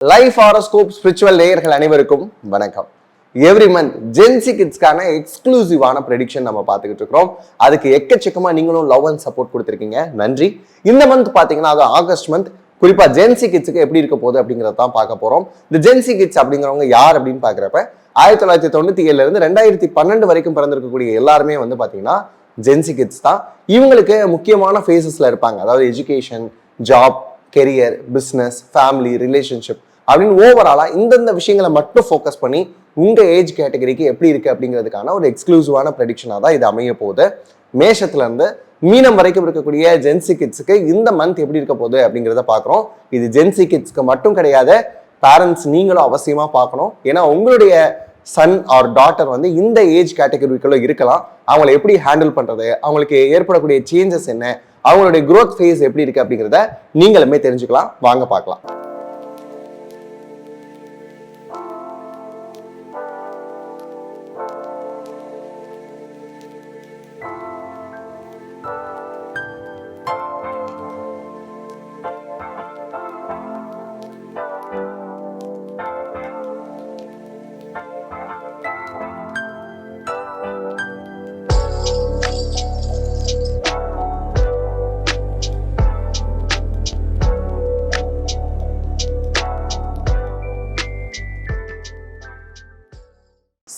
Life horoscope spiritual நேயர்கள் அனைவருக்கும் வணக்கம். எவ்ரி மந்த் ஜென்சி கிட்ஸ்க்கான எக்ஸ்க்ளூசிவான ப்ரெடிக்ஷன் நம்ம பார்த்துக்கிட்டு இருக்கிறோம். அதுக்கு எக்கச்சக்கமா நீங்களும் லவ் அண்ட் சப்போர்ட் கொடுத்துருக்கீங்க, நன்றி. இந்த மந்த் பார்த்தீங்கன்னா அது ஆகஸ்ட் மந்த், குறிப்பா ஜென்சி கிட்ஸுக்கு எப்படி இருக்க போகுது அப்படிங்கிறத தான் பார்க்க போறோம். இந்த ஜென்சி கிட்ஸ் அப்படிங்கிறவங்க யார் அப்படின்னு பாக்குறப்ப 1997 இருந்து 2012 வரைக்கும் பிறந்திருக்கக்கூடிய எல்லாருமே வந்து பாத்தீங்கன்னா ஜென்சி கிட்ஸ் தான். இவங்களுக்கு முக்கியமான ஃபேஸஸ்ல இருப்பாங்க, அதாவது education, job, career, business, family, relationship அப்படின்னு ஓவராலா இந்தந்த விஷயங்களை மட்டும் ஃபோக்கஸ் பண்ணி உங்க ஏஜ் கேட்டகரிக்கு எப்படி இருக்கு அப்படிங்கிறதுக்கான ஒரு எக்ஸ்க்ளூசிவான ப்ரெடிக்ஷனா தான் இது அமைய போகுது. மேஷத்துல இருந்து மீனம் வரைக்கும் இருக்கக்கூடிய ஜென்சி கிட்ஸுக்கு இந்த மந்த் எப்படி இருக்க போகுது அப்படிங்கிறத பாக்குறோம். இது ஜென்சி கிட்ஸ்க்கு மட்டும் கிடையாது, பேரண்ட்ஸ் நீங்களும் அவசியமா பார்க்கணும். ஏன்னா உங்களுடைய சன் ஆர் டாட்டர் வந்து இந்த ஏஜ் கேட்டகரிக்குள்ள இருக்கலாம். அவங்களை எப்படி ஹேண்டில் பண்றது, அவங்களுக்கு ஏற்படக்கூடிய சேஞ்சஸ் என்ன, அவங்களுடைய growth phase எப்படி இருக்கு அப்படிங்கிறத நீங்களுமே தெரிஞ்சுக்கலாம். வாங்க பார்க்கலாம்.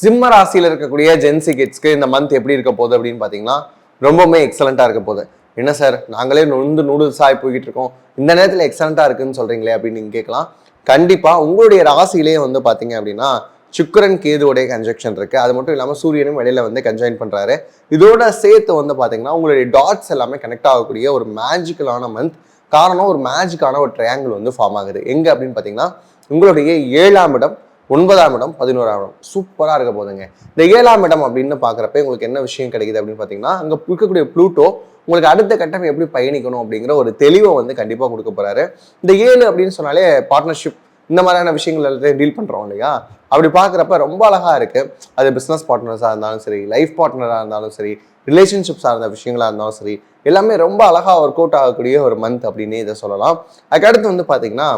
சிம்ம ராசியில் இருக்கக்கூடிய ஜென்சி கிட்ஸ்க்கு இந்த மந்த் எப்படி இருக்க போகுது அப்படின்னு பார்த்தீங்கன்னா ரொம்பவுமே எக்ஸலண்டா இருக்க போகுது. என்ன சார், நாங்களே நூடுல்ஸ் ஆகி போய்கிட்டு இருக்கோம், இந்த நேரத்தில் எக்ஸலண்டா இருக்குன்னு சொல்றீங்களே அப்படின்னு நீங்க கேட்கலாம். கண்டிப்பா உங்களுடைய ராசியிலேயே வந்து பாத்தீங்க அப்படின்னா சுக்கிரன் கேதுவோடைய கன்ஜெக்ஷன் இருக்கு. அது மட்டும் இல்லாமல் சூரியனும் வெளியில வந்து கன்ஜாயின் பண்றாரு. இதோட சேர்த்து வந்து பாத்தீங்கன்னா உங்களுடைய டாட்ஸ் எல்லாமே கனெக்ட் ஆகக்கூடிய ஒரு மேஜிக்கலான மந்த். காரணம், ஒரு மேஜிக்கான ஒரு ட்ரையாங்கிள் வந்து ஃபார்ம் ஆகுது. எங்க அப்படின்னு பாத்தீங்கன்னா உங்களுடைய 7ஆம் இடம், 9ஆம் இடம், 11ஆம் இடம் சூப்பரா இருக்க போதுங்க. இந்த 7ஆம் இடம் அப்படின்னு பாக்குறப்ப உங்களுக்கு என்ன விஷயம் கிடைக்குது அப்படின்னு பாத்தீங்கன்னா அங்க இருக்கக்கூடிய ப்ளூட்டோ உங்களுக்கு அடுத்த கட்டம் எப்படி பயணிக்கணும் அப்படிங்கிற ஒரு தெளிவை வந்து கண்டிப்பா கொடுக்க போறாரு. இந்த 7 அப்படின்னு சொன்னாலே பார்ட்னர்ஷிப், இந்த மாதிரியான விஷயங்கள் எல்லாத்தையும் டீல் பண்றோம் இல்லையா? அப்படி பாக்குறப்ப ரொம்ப அழகா இருக்கு. அது பிசினஸ் பார்ட்னர்ஸா இருந்தாலும் சரி, லைஃப் பார்ட்னரா இருந்தாலும் சரி, ரிலேஷன்ஷிப் சார்ந்த விஷயங்களா இருந்தாலும் சரி, எல்லாமே ரொம்ப அழகா ஒர்க் அவுட் ஆகக்கூடிய ஒரு மந்த் அப்படின்னு இதை சொல்லலாம். அதுக்கடுத்து வந்து பாத்தீங்கன்னா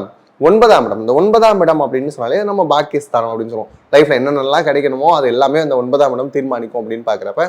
9ஆம் இடம். இந்த 9ஆம் இடம் அப்படின்னு சொன்னாலே நம்ம பாக்கியஸ்தானம் அப்படின்னு சொல்லுவோம். லைஃப்ல என்னென்னலாம் கிடைக்கணுமோ அது எல்லாமே அந்த 9ஆம் இடம் தீர்மானிக்கும் அப்படின்னு பாக்குறப்ப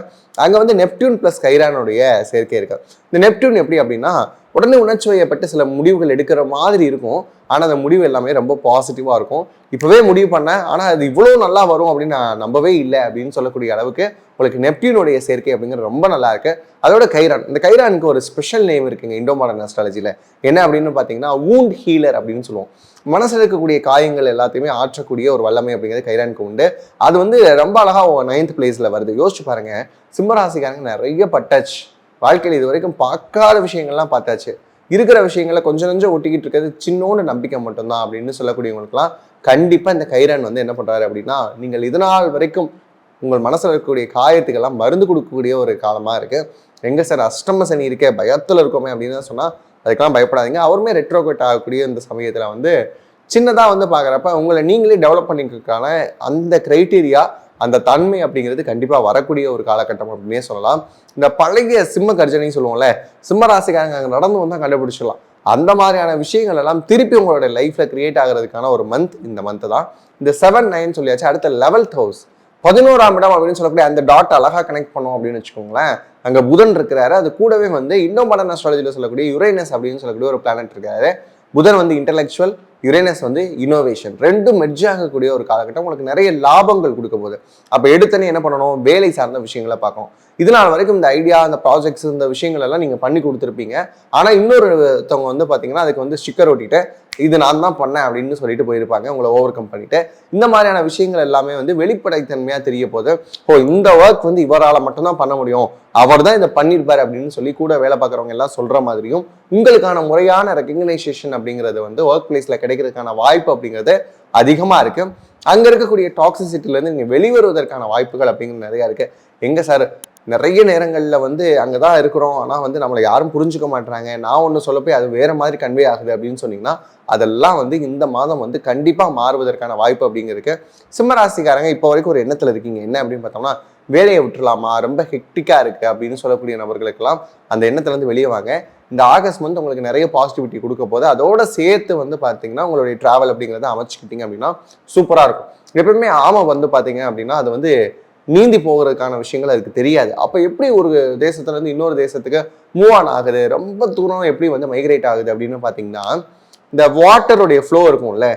அங்க வந்து நெப்டியூன் பிளஸ் கைரானுடைய சேர்க்கை இருக்கு. இந்த நெப்டியூன் எப்படி அப்படின்னா உடனே உணர்ச்சி வயப்பட்டு சில முடிவுகள் எடுக்கிற மாதிரி இருக்கும். ஆனா அந்த முடிவு எல்லாமே ரொம்ப பாசிட்டிவா இருக்கும். இப்பவே முடிவு பண்ணேன், ஆனா அது இவ்வளவு நல்லா வரும் அப்படின்னு நான் நம்பவே இல்லை அப்படின்னு சொல்லக்கூடிய அளவுக்கு உங்களுக்கு நெப்டியூனுடைய சேர்க்கை அப்படிங்கிறது ரொம்ப நல்லா இருக்கு. அதோட கைரான், இந்த கைரானுக்கு ஒரு ஸ்பெஷல் நேம் இருக்குங்க இண்டோ மாடர்ன் அஸ்ட்ராலஜில. என்ன அப்படின்னு பாத்தீங்கன்னா வூண்ட் ஹீலர் அப்படின்னு சொல்லுவோம். மனசுல இருக்கக்கூடிய காயங்கள் எல்லாத்தையுமே ஆற்றக்கூடிய ஒரு வல்லமை அப்படிங்கிறது கைரானுக்கு உண்டு. அது வந்து ரொம்ப அழகா 9th பிளேஸ்ல வருது. யோசிச்சு பாருங்க, சிம்மராசிக்காரங்க நிறைய பட்டாச்சு வாழ்க்கையில், இது வரைக்கும் பார்க்காத விஷயங்கள்லாம் பார்த்தாச்சு. இருக்கிற விஷயங்களை கொஞ்சம் கொஞ்சம் ஒட்டிக்கிட்டு இருக்கிறது சின்னோன்னு நம்பிக்கை மட்டும்தான் அப்படின்னு சொல்லக்கூடியவங்களுக்குலாம் கண்டிப்பா இந்த கைரான் வந்து என்ன பண்றாரு அப்படின்னா நீங்கள் இதனால் வரைக்கும் உங்கள் மனசுல இருக்கக்கூடிய காயத்துக்கெல்லாம் மருந்து கொடுக்கக்கூடிய ஒரு காலமா இருக்கு. எங்க சார் அஷ்டம சனி இருக்கே, பயத்துல இருக்கோமே அப்படின்னு சொன்னா அதுக்கெல்லாம் பயப்படாதீங்க. அவருமே ரெட்ரோகேட் ஆகக்கூடிய இந்த சமயத்துல வந்து சின்னதா வந்து பாக்குறப்ப உங்களை நீங்களே டெவலப் பண்ணிக்கிறதுக்கான அந்த கிரைட்டீரியா, அந்த தன்மை அப்படிங்கிறது கண்டிப்பா வரக்கூடிய ஒரு காலகட்டம் அப்படின்னே சொல்லலாம். இந்த பழைய சிம்ம கர்ஜனைன்னு சொல்லுவோம்ல, சிம்ம ராசிக்காரங்க அங்கே நடந்து வந்தா கண்டுபிடிச்சிடலாம். அந்த மாதிரியான விஷயங்கள் எல்லாம் திருப்பி உங்களோட லைஃப்ல கிரியேட் ஆகிறதுக்கான ஒரு மந்த் இந்த மந்த் தான். இந்த 7, 9 சொல்லியாச்சு. அடுத்த 11th ஹவுஸ், 11ஆம் இடம் அப்படின்னு சொல்லக்கூடிய அந்த டாட் அழகா கனெக்ட் பண்ணோம் அப்படின்னு வச்சுக்கோங்களேன். அங்க புதன் இருக்கிறாரு. அது கூடவே வந்து இண்டோ மாடர்ன் அஸ்ட்ராலஜில சொல்லக்கூடிய யுரேனஸ் அப்படின்னு சொல்லக்கூடிய ஒரு பிளானட் இருக்காரு. புதன் வந்து இன்டெலெக்சுவல், யுரேனஸ் வந்து இனோவேஷன், ரெண்டும் மெர்ஜ் ஆகக்கூடிய ஒரு காலகட்டம். உங்களுக்கு நிறைய லாபங்கள் கொடுக்க போகுது. அப்ப எடுத்தனே என்ன பண்ணணும், வேலை சார்ந்த விஷயங்களை பார்க்கணும். இதனால் வரைக்கும் இந்த ஐடியா, இந்த ப்ராஜெக்ட்ஸ், இந்த விஷயங்கள் எல்லாம் நீங்க பண்ணி கொடுத்துருப்பீங்க. ஆனா இன்னொருத்தவங்க வந்து பாத்தீங்கன்னா அதுக்கு வந்து ஸ்டிக்கர் ஒட்டிட்டு இது நான் தான் பண்ணேன் அப்படின்னு சொல்லிட்டு போயிருப்பாங்க, உங்களை ஓவர் கம் பண்ணிட்டு. இந்த மாதிரியான விஷயங்கள் எல்லாமே வந்து வெளிப்படைத்தன்மையா தெரிய போது. இந்த ஒர்க் வந்து இவரால் மட்டும்தான் பண்ண முடியும், அவர் தான் இதை பண்ணியிருப்பாரு அப்படின்னு சொல்லி கூட வேலை பார்க்குறவங்க எல்லாம் சொல்ற மாதிரியும் உங்களுக்கான முறையான ரெகக்னைசேஷன் அப்படிங்கிறது வந்து ஒர்க் பிளேஸ்ல கிடைக்கிறதுக்கான வாய்ப்பு அப்படிங்கிறது அதிகமா இருக்கு. அங்க இருக்கக்கூடிய டாக்ஸிசிட்டில இருந்து நீங்க வெளிவருவதற்கான வாய்ப்புகள் அப்படிங்கிறது நிறைய இருக்கு. எங்க சார், நிறைய நேரங்களில் வந்து அங்கே தான் இருக்கிறோம், ஆனால் வந்து நம்மளை யாரும் புரிஞ்சுக்க மாட்டாங்க, நான் ஒன்று சொல்ல போய் அது வேற மாதிரி கன்வே ஆகுது அப்படின்னு சொன்னீங்கன்னா அதெல்லாம் வந்து இந்த மாதம் வந்து கண்டிப்பாக மாறுவதற்கான வாய்ப்பு அப்படிங்கிறதுக்கு சிம்மராசிக்காரங்க இப்போ வரைக்கும் ஒரு எண்ணத்தில் இருக்கீங்க. என்ன அப்படின்னு பார்த்தோம்னா, வேலையை விட்டுலாமா, ரொம்ப ஹெக்டிக்காக இருக்குது அப்படின்னு சொல்லக்கூடிய நபர்களுக்கெல்லாம் அந்த எண்ணத்துலேருந்து வெளியே வாங்க. இந்த ஆகஸ்ட் மந்த் உங்களுக்கு நிறைய பாசிட்டிவிட்டி கொடுக்க போது. அதோட சேர்த்து வந்து பார்த்தீங்கன்னா உங்களுடைய டிராவல் அப்படிங்கிறத அமைச்சுக்கிட்டீங்க அப்படின்னா சூப்பராக இருக்கும். எப்பவுமே ஆமை வந்து பார்த்தீங்க அப்படின்னா அது வந்து நீந்தி போகிறதுக்கான விஷயங்கள் அதுக்கு தெரியாது. அப்போ எப்படி ஒரு தேசத்துல இருந்து இன்னொரு தேசத்துக்கு மூவ் ஆன் ஆகுது, ரொம்ப தூரம் எப்படி வந்து மைக்ரேட் ஆகுது அப்படின்னு பார்த்தீங்கன்னா, இந்த வாட்டருடைய ஃப்ளோ இருக்கும்ல,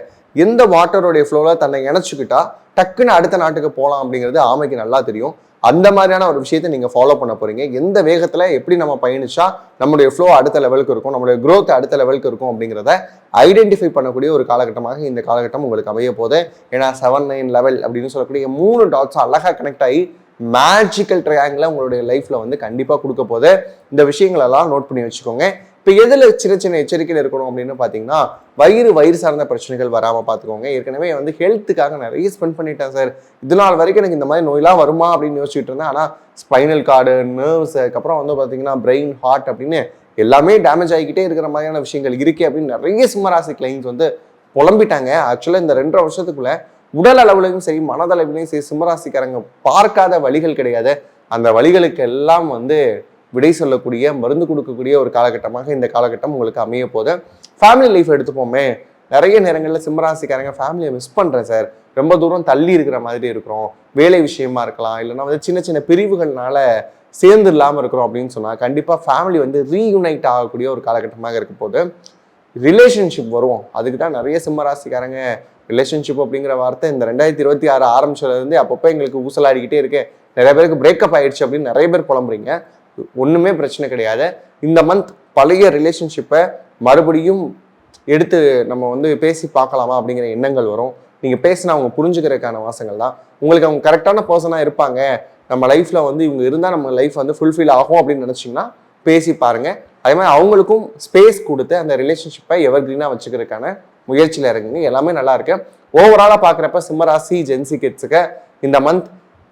எந்த வாட்டருடைய ஃப்ளோவில் தன்னை இணைச்சிக்கிட்டா டக்குன்னு அடுத்த நாட்டுக்கு போகலாம் அப்படிங்கிறது ஆமைக்கு நல்லா தெரியும். அந்த மாதிரியான ஒரு விஷயத்தை நீங்கள் ஃபாலோ பண்ண போறீங்க. எந்த வேகத்தில் எப்படி நம்ம பயணிச்சா நம்மளுடைய ஃப்ளோ அடுத்த லெவலுக்கு இருக்கும், நம்மளுடைய growth அடுத்த லெவலுக்கு இருக்கும் அப்படிங்கிறத ஐடென்டிஃபை பண்ணக்கூடிய ஒரு காலகட்டமாக இந்த காலகட்டம் உங்களுக்கு அமைய போகுது. ஏன்னா 7, 9, 11 அப்படின்னு சொல்லக்கூடிய 3 டாட்ஸ் அழகாக கனெக்ட் ஆகி மேஜிக்கல் ட்ரையாங்கிளை உங்களுடைய லைஃப்ல வந்து கண்டிப்பாக கொடுக்க போகுது. இந்த விஷயங்களெல்லாம் நோட் பண்ணி வச்சுக்கோங்க. இப்போ எதில் சின்ன சின்ன எச்சரிக்கையில் இருக்கணும் அப்படின்னு பார்த்தீங்கன்னா, வயிறு சார்ந்த பிரச்சனைகள் வராமல் பார்த்துக்கோங்க. ஏற்கனவே வந்து ஹெல்த்துக்காக நிறைய ஸ்பெண்ட் பண்ணிட்டேன் சார், இது நாள் வரைக்கும் எனக்கு இந்த மாதிரி நோயெல்லாம் வருமா அப்படின்னு யோசிச்சுட்டு இருந்தேன். ஆனால் ஸ்பைனல் கார்டு, நர்வ்ஸ், அதுக்கப்புறம் வந்து பார்த்தீங்கன்னா பிரெயின், ஹார்ட் அப்படின்னு எல்லாமே டேமேஜ் ஆகிக்கிட்டே இருக்கிற மாதிரியான விஷயங்கள் இருக்கு அப்படின்னு நிறைய சிம்மராசி கிளைண்ட்ஸ் வந்து புலம்பிட்டாங்க. ஆக்சுவலாக இந்த 2.5 வருஷத்துக்குள்ள உடல் அளவுலையும் சரி மனதளவிலையும் சரி சிம்மராசிக்காரங்க பார்க்காத வழிகள் கிடையாது. அந்த வழிகளுக்கு எல்லாம் வந்து விடை சொல்லக்கூடிய, மருந்து கொடுக்கக்கூடிய ஒரு காலகட்டமாக இந்த காலகட்டம் உங்களுக்கு அமைய போது. ஃபேமிலி லைஃப் எடுத்துப்போமே, நிறைய நேரங்களில் சிம்மராசிக்காரங்க ஃபேமிலியை மிஸ் பண்ணுறேன் சார், ரொம்ப தூரம் தள்ளி இருக்கிற மாதிரி இருக்கிறோம், வேலை விஷயமா இருக்கலாம், இல்லைன்னா வந்து சின்ன சின்ன பிரிவுகள்னால சேர்ந்து இல்லாமல் இருக்கிறோம் அப்படின்னு சொன்னால் கண்டிப்பாக ஃபேமிலி வந்து ரீயூனைட் ஆகக்கூடிய ஒரு காலகட்டமாக இருக்க போது. ரிலேஷன்ஷிப் வருவோம், அதுக்கு தான் நிறைய சிம்மராசிக்காரங்க ரிலேஷன்ஷிப் அப்படிங்கிற வார்த்தை இந்த 2026 ஆரம்பிச்சதுலேருந்து அப்பப்போ எங்களுக்கு ஊசலாடிக்கிட்டே இருக்கு, நிறைய பேருக்கு பிரேக்கப் ஆயிடுச்சு அப்படின்னு நிறைய பேர் புலம்புறீங்க. ஒன்றுமே பிரச்சனை கிடையாது. இந்த மந்த் பழைய ரிலேஷன்ஷிப்பை மறுபடியும் எடுத்து நம்ம வந்து பேசி பார்க்கலாமா அப்படிங்கிற எண்ணங்கள் வரும். நீங்கள் பேசினா அவங்க புரிஞ்சுக்கிறதுக்கான வாசங்கள் தான். உங்களுக்கு அவங்க கரெக்டான பர்சனாக இருப்பாங்க, நம்ம லைஃப்பில் வந்து இவங்க இருந்தால் நம்ம லைஃப் வந்து ஃபுல்ஃபில் ஆகும் அப்படின்னு நினச்சிங்கன்னா பேசி பாருங்கள். அதே மாதிரி அவங்களுக்கும் ஸ்பேஸ் கொடுத்து அந்த ரிலேஷன்ஷிப்பை எவர் கிரீனாக வச்சுக்கிறதுக்கான முயற்சியில் இறங்குங்க. எல்லாமே நல்லா இருக்கு. ஓவராலாக பார்க்குறப்ப சிம்மராசி ஜென்சி கிட்ஸுக்கு இந்த மந்த்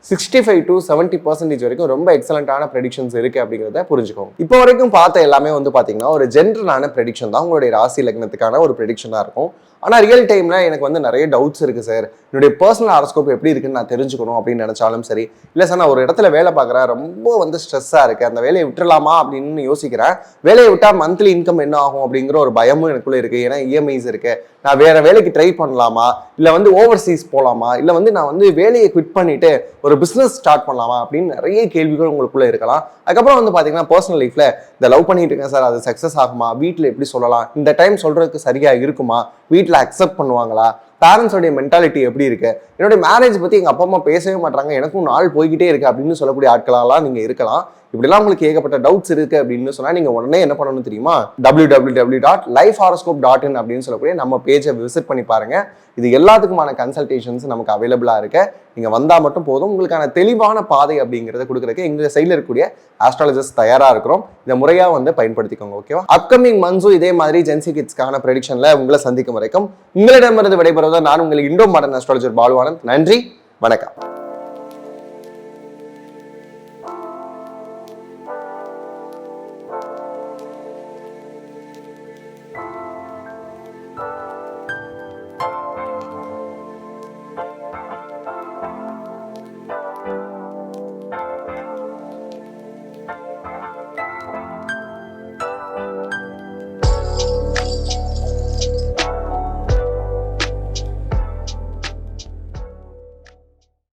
65 to 70% வரைக்கும் ரொம்ப எக்ஸலண்டான ப்ரெடிக்ஷன்ஸ் இருக்கு அப்படிங்கிறத புரிஞ்சுக்கோங்க. இப்போ வரைக்கும் பார்த்த எல்லாமே வந்து பார்த்தீங்கன்னா ஒரு ஜென்ரலான ப்ரெடிக்ஷன் தான், உங்களுடைய ராசி லக்னத்துக்கான ஒரு ப்ரெடிக்ஷனாக இருக்கும். ஆனால் ரியல் டைமில் எனக்கு வந்து நிறைய டவுட்ஸ் இருக்குது சார், என்னுடைய பர்சனல் ஹாரோஸ்கோப் எப்படி இருக்குன்னு நான் தெரிஞ்சுக்கணும் அப்படின்னு நினச்சாலும் சரி, இல்லை சார் நான் ஒரு இடத்துல வேலை பார்க்குறேன், ரொம்ப வந்து ஸ்ட்ரெஸ்ஸாக இருக்குது, அந்த வேலையை விட்டுறலாமா அப்படின்னு யோசிக்கிறேன், வேலையை விட்டால் மந்த்லி இன்கம் என்ன ஆகும் அப்படிங்கிற ஒரு பயமும் எனக்குள்ளே இருக்குது. ஏன்னா இஎம்ஐஸ் இருக்குது, நான் வேற வேலைக்கு ட்ரை பண்ணலாமா, இல்லை வந்து ஓவர்சீஸ் போகலாமா, இல்லை வந்து நான் வந்து வேலையை குவிட் பண்ணிட்டு ஒரு பிஸ்னஸ் ஸ்டார்ட் பண்ணலாமா அப்படின்னு நிறைய கேள்விகள் உங்களுக்குள்ளே இருக்கலாம். அதுக்கப்புறம் வந்து பார்த்தீங்கன்னா பர்சனல் லைஃப்பில் இந்த லவ் பண்ணிட்டு இருக்கேன் சார், அது சக்ஸஸ் ஆகுமா, வீட்டில் எப்படி சொல்லலாம், இந்த டைம் சொல்றதுக்கு சரியாக இருக்குமா, வீட்டில் அக்செப்ட் பண்ணுவாங்களா, பேரண்ட்ஸோடைய மென்டாலிட்டி எப்படி இருக்கு, என்னுடைய மேரேஜ் பற்றி எங்கள் அப்பா அம்மா பேசவே மாட்டாங்க, எனக்கும் நாள் போய்கிட்டே இருக்கு அப்படின்னு சொல்லக்கூடிய ஆட்களெல்லாம் நீங்கள் இருக்கலாம். இப்படிலாம் உங்களுக்கு ஏகப்பட்ட டவுட்ஸ் இருக்கு அப்படின்னு சொன்னா நீங்க உடனே என்ன பண்ணணும் தெரியுமா, www.lifehoroscope.in அப்படின்னு சொல்லக்கூடிய நம்ம பேஜை விசிட் பண்ணி பாருங்க. இது எல்லாத்துக்குமான கன்சல்டேஷன்ஸ் நமக்கு அவைலபிளா இருக்கு. நீங்க வந்தா மட்டும் போதும், உங்களுக்கான தெளிவான பாதை அப்படிங்கிறத கொடுக்கறதுக்கு எங்க சைட்ல இருக்கக்கூடிய ஆஸ்ட்ராலஜிஸ்ட் தயாரா இருக்கிறோம். இந்த முறையா வந்து பயன்படுத்திக்கோங்க. ஓகேவா? அப்கமிங் மந்த்ஸும் இதே மாதிரி ஜென்சி கிட்ஸ்க்கான ப்ரெடிக்ஷன்ல உங்களை சந்திக்கும் வரைக்கும் உங்களிடமிருந்து விடைபெறுவதை நான் உங்களுக்கு இண்டோ மாடர்ன் ஆஸ்ட்ராலஜர் பாலுவானந்த். நன்றி, வணக்கம்.